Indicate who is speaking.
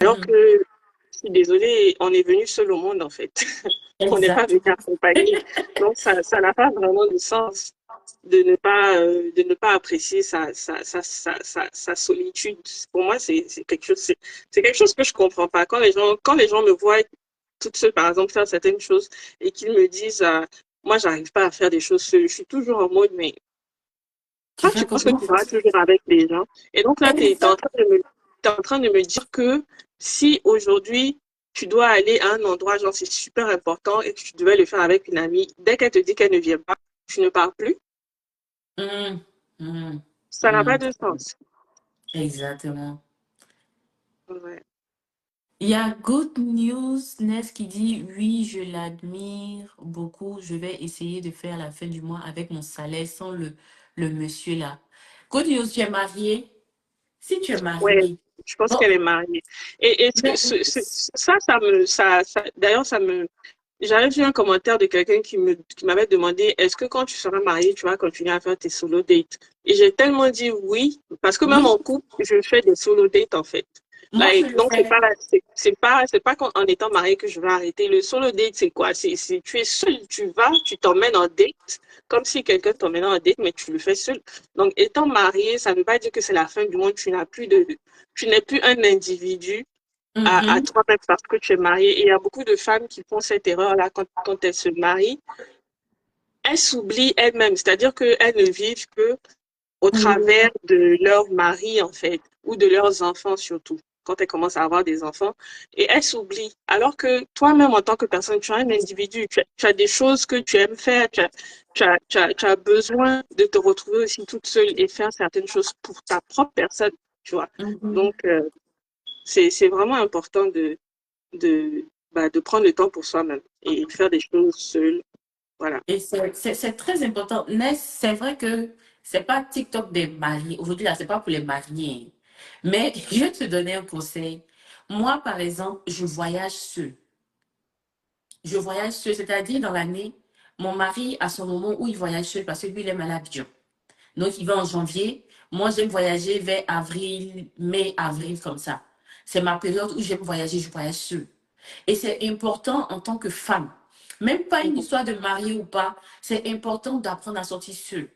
Speaker 1: Alors que, je suis désolée, on est venu seul au monde, en fait. On n'est pas venu
Speaker 2: Exactement.
Speaker 1: accompagné. Donc, ça n'a pas vraiment de sens de ne pas apprécier sa solitude. Pour moi, c'est quelque chose que je comprends pas. Quand les gens me voient toute seule, par exemple, faire certaines choses et qu'ils me disent, moi, j'arrive pas à faire des choses seule, je suis toujours en mode, mais
Speaker 2: Tu
Speaker 1: toi,
Speaker 2: fais
Speaker 1: tu penses que
Speaker 2: comment?
Speaker 1: tu vas toujours avec les gens. Et donc là,
Speaker 2: Exact.
Speaker 1: t'es en train de me dire que si aujourd'hui, tu dois aller à un endroit, genre c'est super important et que tu devais le faire avec une amie, dès qu'elle te dit qu'elle ne vient pas, tu ne pars plus,
Speaker 2: Mm, mm,
Speaker 1: ça n'a pas
Speaker 2: mm.
Speaker 1: de sens.
Speaker 2: Exactement.
Speaker 1: Ouais.
Speaker 2: Il y a Good News Ness qui dit oui, je l'admire beaucoup. Je vais essayer de faire la fin du mois avec mon salaire sans le monsieur là. Good News, tu es marié? Si tu es
Speaker 1: Ouais,
Speaker 2: marié,
Speaker 1: je pense
Speaker 2: bon,
Speaker 1: qu'elle est mariée. Et est-ce que
Speaker 2: mais
Speaker 1: d'ailleurs, j'avais vu un commentaire de quelqu'un qui m'avait demandé, est-ce que quand tu seras mariée, tu vas continuer à faire tes solo dates? Et j'ai tellement dit oui, parce que même en
Speaker 2: oui,
Speaker 1: couple, je fais des solo dates, en fait.
Speaker 2: moi je
Speaker 1: Like,
Speaker 2: le
Speaker 1: donc,
Speaker 2: fais.
Speaker 1: c'est pas en étant mariée que je vais arrêter. Le solo date, c'est quoi? Tu es seul, tu t'emmènes en date, comme si quelqu'un t'emmènait en date, mais tu le fais seul. Donc, étant mariée, ça ne veut pas dire que c'est la fin du monde. Tu n'es plus un individu à
Speaker 2: Mhm.
Speaker 1: toi-même parce que tu es marié. Et il y a beaucoup de femmes qui font cette erreur-là quand elles se marient. Elles s'oublient elles-mêmes, c'est-à-dire qu'elles ne vivent que au travers de leur mari, en fait, ou de leurs enfants surtout, quand elles commencent à avoir des enfants. Et elles s'oublient. Alors que toi-même, en tant que personne, tu es un individu, tu as des choses que tu aimes faire, tu as besoin de te retrouver aussi toute seule et faire certaines choses pour ta propre personne, tu vois.
Speaker 2: Mhm.
Speaker 1: Donc, c'est vraiment important de prendre le temps pour soi-même et faire des choses seul. Voilà.
Speaker 2: Et c'est très important. Mais c'est vrai que c'est pas TikTok des mariés. Aujourd'hui, là, c'est pas pour les mariés. Mais je vais te donner un conseil. Moi, par exemple, je voyage seule. Je voyage seule, c'est-à-dire dans l'année, mon mari a son moment où il voyage seul parce que lui, il aime aller à Abidjan. Donc, il va en janvier. Moi, j'aime voyager vers avril, mai, avril, comme ça. C'est ma période où j'aime voyager, je voyage seule. Et c'est important en tant que femme. Même pas une histoire de mariée ou pas, c'est important d'apprendre à sortir seule.